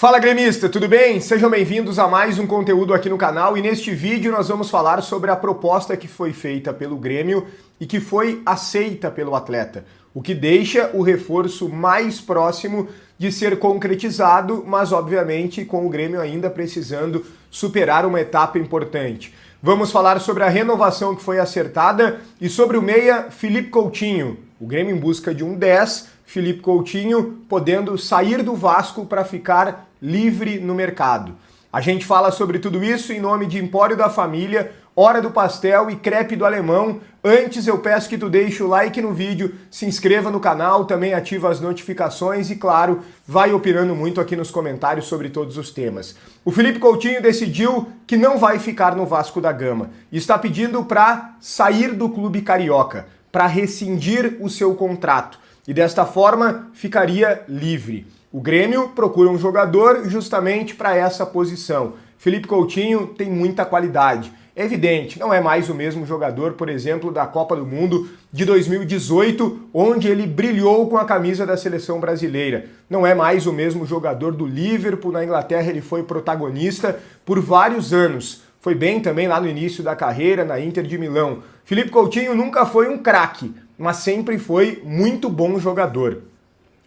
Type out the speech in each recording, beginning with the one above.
Fala gremista, tudo bem? Sejam bem-vindos a mais um conteúdo aqui no canal e neste vídeo nós vamos falar sobre a proposta que foi feita pelo Grêmio e que foi aceita pelo atleta, o que deixa o reforço mais próximo de ser concretizado, mas obviamente com o Grêmio ainda precisando superar uma etapa importante. Vamos falar sobre a renovação que foi acertada e sobre o meia Felipe Coutinho, o Grêmio em busca de um 10, Felipe Coutinho podendo sair do Vasco para ficar livre no mercado. A gente fala sobre tudo isso em nome de Empório da Família, Hora do Pastel e Crepe do Alemão. Antes eu peço que tu deixe o like no vídeo, se inscreva no canal, também ativa as notificações e, claro, vai opinando muito aqui nos comentários sobre todos os temas. O Felipe Coutinho decidiu que não vai ficar no Vasco da Gama e está pedindo para sair do clube carioca, para rescindir o seu contrato e desta forma ficaria livre. O Grêmio procura um jogador justamente para essa posição. Felipe Coutinho tem muita qualidade. É evidente, não é mais o mesmo jogador, por exemplo, da Copa do Mundo de 2018, onde ele brilhou com a camisa da seleção brasileira. Não é mais o mesmo jogador do Liverpool, na Inglaterra ele foi protagonista por vários anos. Foi bem também lá no início da carreira, na Inter de Milão. Felipe Coutinho nunca foi um craque, mas sempre foi muito bom jogador.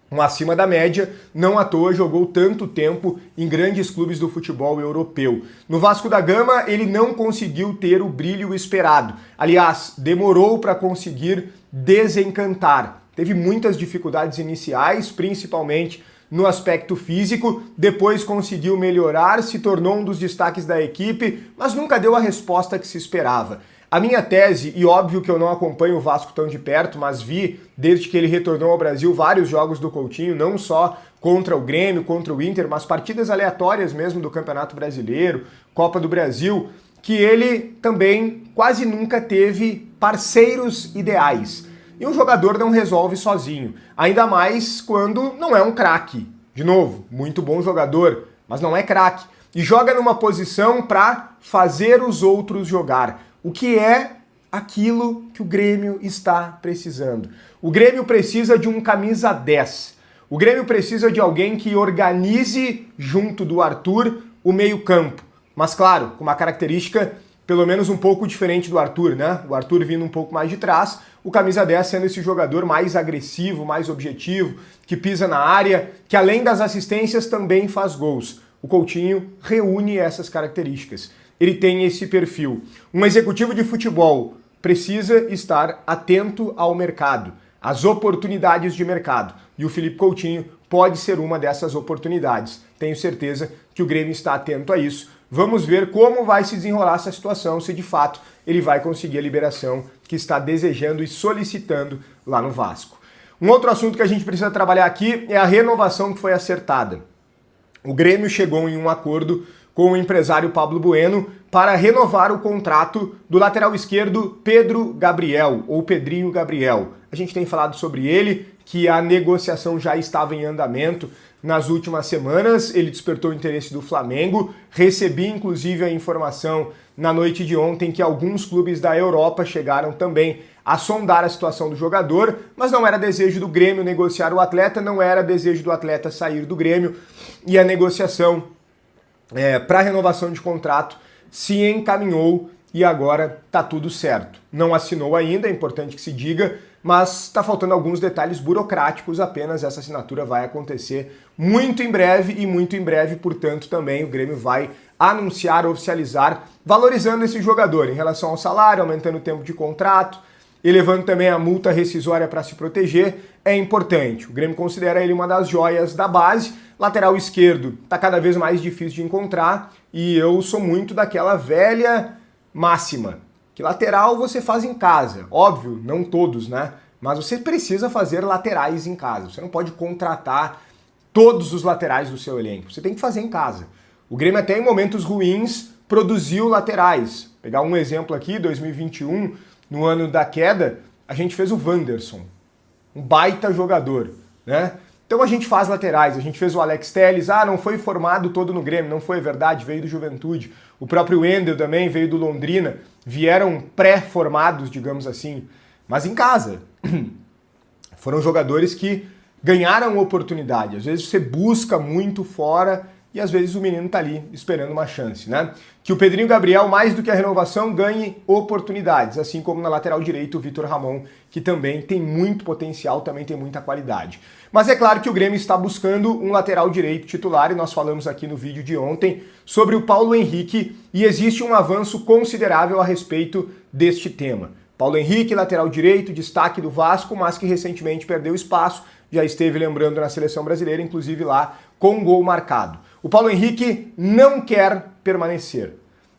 Um acima da média, não à toa jogou tanto tempo em grandes clubes do futebol europeu. No Vasco da Gama, ele não conseguiu ter o brilho esperado. Aliás, demorou para conseguir desencantar. Teve muitas dificuldades iniciais, principalmente no aspecto físico, depois conseguiu melhorar, se tornou um dos destaques da equipe, mas nunca deu a resposta que se esperava. A minha tese, e óbvio que eu não acompanho o Vasco tão de perto, mas vi, desde que ele retornou ao Brasil, vários jogos do Coutinho, não só contra o Grêmio, contra o Inter, mas partidas aleatórias mesmo do Campeonato Brasileiro, Copa do Brasil, que ele também quase nunca teve parceiros ideais. E um jogador não resolve sozinho, ainda mais quando não é um craque. De novo, muito bom jogador, mas não é craque. E joga numa posição para fazer os outros jogar. O que é aquilo que o Grêmio está precisando? O Grêmio precisa de um camisa 10. O Grêmio precisa de alguém que organize, junto do Arthur, o meio-campo. Mas claro, com uma característica pelo menos um pouco diferente do Arthur, né? O Arthur vindo um pouco mais de trás, o camisa 10 sendo esse jogador mais agressivo, mais objetivo, que pisa na área, que além das assistências também faz gols. O Coutinho reúne essas características. Ele tem esse perfil. Um executivo de futebol precisa estar atento ao mercado, às oportunidades de mercado. E o Felipe Coutinho pode ser uma dessas oportunidades. Tenho certeza que o Grêmio está atento a isso. Vamos ver como vai se desenrolar essa situação, se de fato ele vai conseguir a liberação que está desejando e solicitando lá no Vasco. Um outro assunto que a gente precisa trabalhar aqui é a renovação que foi acertada. O Grêmio chegou em um acordo com o empresário Pablo Bueno para renovar o contrato do lateral esquerdo Pedro Gabriel, ou Pedrinho Gabriel. A gente tem falado sobre ele, que a negociação já estava em andamento nas últimas semanas, ele despertou o interesse do Flamengo. Recebi inclusive a informação na noite de ontem que alguns clubes da Europa chegaram também a sondar a situação do jogador, mas não era desejo do Grêmio negociar o atleta, não era desejo do atleta sair do Grêmio, e a negociação para renovação de contrato se encaminhou e agora tá tudo certo. Não assinou ainda, é importante que se diga, mas está faltando alguns detalhes burocráticos apenas. Essa assinatura vai acontecer muito em breve, portanto também o Grêmio vai anunciar, oficializar, valorizando esse jogador em relação ao salário, aumentando o tempo de contrato, elevando também a multa rescisória para se proteger. É importante. O Grêmio considera ele uma das joias da base. Lateral esquerdo está cada vez mais difícil de encontrar e eu sou muito daquela velha máxima, que lateral você faz em casa. Óbvio, não todos, né? Mas você precisa fazer laterais em casa. Você não pode contratar todos os laterais do seu elenco. Você tem que fazer em casa. O Grêmio até em momentos ruins produziu laterais. Vou pegar um exemplo aqui, 2021, no ano da queda, a gente fez o Wanderson, um baita jogador, né? Então a gente faz laterais, a gente fez o Alex Telles, não foi formado todo no Grêmio, não foi verdade, veio do Juventude. O próprio Wendel também veio do Londrina, vieram pré-formados, digamos assim, mas em casa. Foram jogadores que ganharam oportunidade. Às vezes você busca muito fora e às vezes o menino tá ali esperando uma chance, né? Que o Pedrinho Gabriel, mais do que a renovação, ganhe oportunidades, assim como na lateral direito o Vitor Ramon, que também tem muito potencial, também tem muita qualidade. Mas é claro que o Grêmio está buscando um lateral direito titular, e nós falamos aqui no vídeo de ontem sobre o Paulo Henrique, e existe um avanço considerável a respeito deste tema. Paulo Henrique, lateral direito, destaque do Vasco, mas que recentemente perdeu espaço, já esteve lembrando na seleção brasileira, inclusive lá com um gol marcado. O Paulo Henrique não quer permanecer.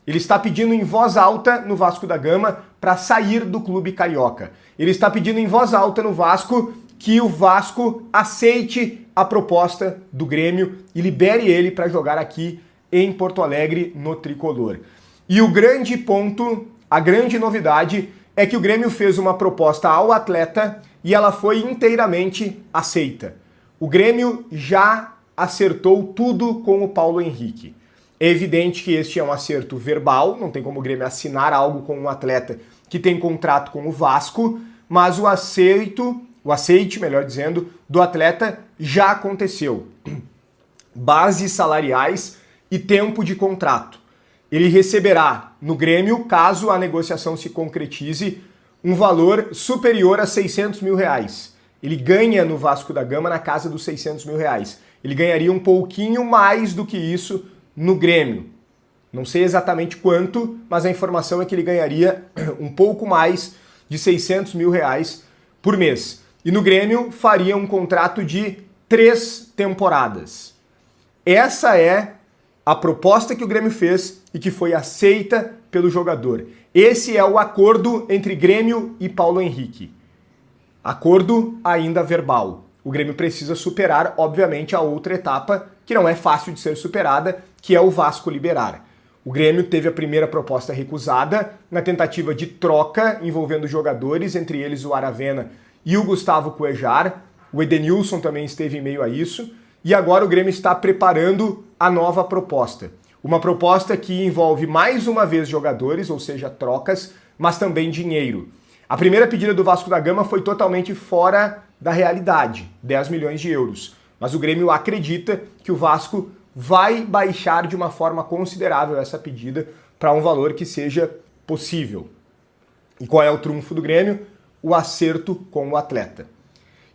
Ele está pedindo em voz alta no Vasco da Gama para sair do clube carioca. Ele está pedindo em voz alta no Vasco que o Vasco aceite a proposta do Grêmio e libere ele para jogar aqui em Porto Alegre no Tricolor. E o grande ponto, a grande novidade é que o Grêmio fez uma proposta ao atleta e ela foi inteiramente aceita. O Grêmio já acertou tudo com o Paulo Henrique. É evidente que este é um acerto verbal, não tem como o Grêmio assinar algo com um atleta que tem contrato com o Vasco, mas o aceite, melhor dizendo, do atleta já aconteceu. Bases salariais e tempo de contrato. Ele receberá no Grêmio, caso a negociação se concretize, um valor superior a 600 mil reais. Ele ganha no Vasco da Gama na casa dos 600 mil reais. Ele ganharia um pouquinho mais do que isso no Grêmio. Não sei exatamente quanto, mas a informação é que ele ganharia um pouco mais de 600 mil reais por mês. E no Grêmio faria um contrato de 3 temporadas. Essa é a proposta que o Grêmio fez e que foi aceita pelo jogador. Esse é o acordo entre Grêmio e Paulo Henrique. Acordo ainda verbal. O Grêmio precisa superar, obviamente, a outra etapa, que não é fácil de ser superada, que é o Vasco liberar. O Grêmio teve a primeira proposta recusada na tentativa de troca envolvendo jogadores, entre eles o Aravena e o Gustavo Cuejar. O Edenilson também esteve em meio a isso. E agora o Grêmio está preparando a nova proposta. Uma proposta que envolve mais uma vez jogadores, ou seja, trocas, mas também dinheiro. A primeira pedida do Vasco da Gama foi totalmente fora da realidade, 10 milhões de euros. Mas o Grêmio acredita que o Vasco vai baixar de uma forma considerável essa pedida para um valor que seja possível. E qual é o trunfo do Grêmio? O acerto com o atleta.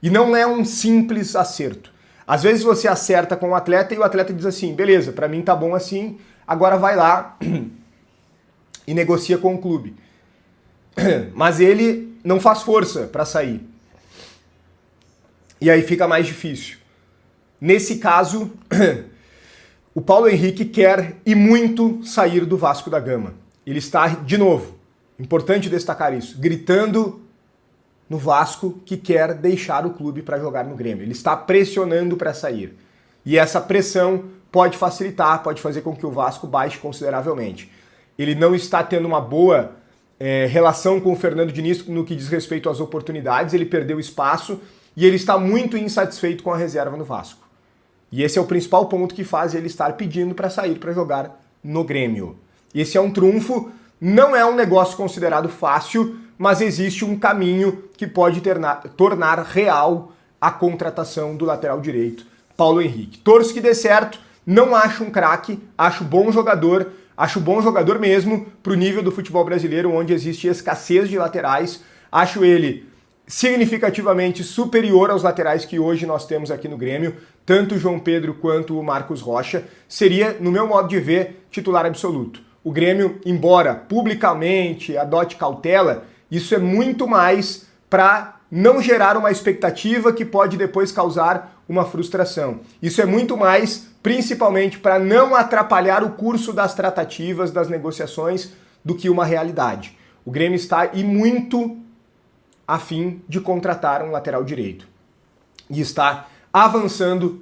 E não é um simples acerto. Às vezes você acerta com o atleta e o atleta diz assim, beleza, pra mim tá bom assim, agora vai lá e negocia com o clube. Mas ele não faz força pra sair. E aí fica mais difícil. Nesse caso, o Paulo Henrique quer e muito sair do Vasco da Gama. Ele está, de novo, importante destacar isso, gritando no Vasco que quer deixar o clube para jogar no Grêmio. Ele está pressionando para sair. E essa pressão pode facilitar, pode fazer com que o Vasco baixe consideravelmente. Ele não está tendo uma boa relação com o Fernando Diniz no que diz respeito às oportunidades, ele perdeu espaço e ele está muito insatisfeito com a reserva no Vasco. E esse é o principal ponto que faz ele estar pedindo para sair para jogar no Grêmio. Esse é um trunfo, não é um negócio considerado fácil, mas existe um caminho que pode tornar real a contratação do lateral direito, Paulo Henrique. Torço que dê certo, não acho um craque, acho bom jogador mesmo para o nível do futebol brasileiro, onde existe escassez de laterais. Acho ele significativamente superior aos laterais que hoje nós temos aqui no Grêmio, tanto o João Pedro quanto o Marcos Rocha. Seria, no meu modo de ver, titular absoluto. O Grêmio, embora publicamente adote cautela, isso é muito mais para não gerar uma expectativa que pode depois causar uma frustração. Isso é muito mais, principalmente, para não atrapalhar o curso das tratativas, das negociações, do que uma realidade. O Grêmio está muito a fim de contratar um lateral direito. E está avançando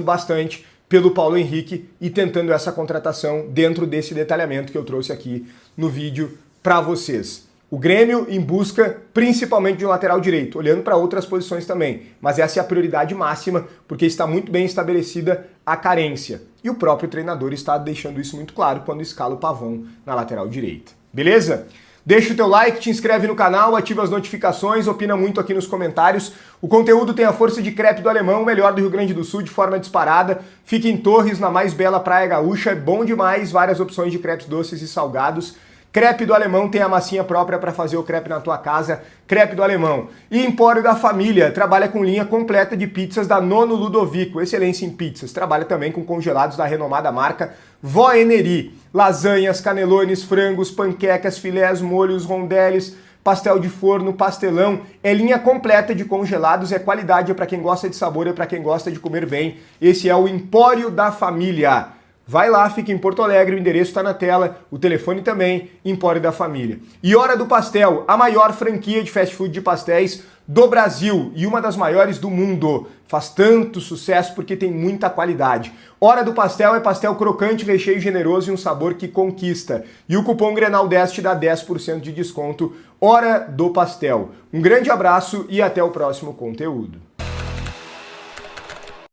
bastante pelo Paulo Henrique e tentando essa contratação dentro desse detalhamento que eu trouxe aqui no vídeo para vocês. O Grêmio em busca principalmente de um lateral direito, olhando para outras posições também, mas essa é a prioridade máxima porque está muito bem estabelecida a carência. E o próprio treinador está deixando isso muito claro quando escala o Pavon na lateral direita. Beleza? Deixa o teu like, te inscreve no canal, ativa as notificações, opina muito aqui nos comentários. O conteúdo tem a força de crepe do Alemão, o melhor do Rio Grande do Sul, de forma disparada. Fica em Torres, na mais bela praia gaúcha, é bom demais, várias opções de crepes doces e salgados. Crepe do Alemão tem a massinha própria para fazer o crepe na tua casa, Crepe do Alemão. E Empório da Família, trabalha com linha completa de pizzas da Nono Ludovico, excelência em pizzas. Trabalha também com congelados da renomada marca Vó Eneri. Lasanhas, canelones, frangos, panquecas, filés, molhos, rondeles, pastel de forno, pastelão. É linha completa de congelados, é qualidade, é para quem gosta de sabor, é para quem gosta de comer bem. Esse é o Empório da Família. Vai lá, fica em Porto Alegre, o endereço está na tela, o telefone também, Empório da Família. E Hora do Pastel, a maior franquia de fast food de pastéis do Brasil e uma das maiores do mundo. Faz tanto sucesso porque tem muita qualidade. Hora do Pastel é pastel crocante, recheio generoso e um sabor que conquista. E o cupom Grenal10 te dá 10% de desconto. Hora do Pastel. Um grande abraço e até o próximo conteúdo.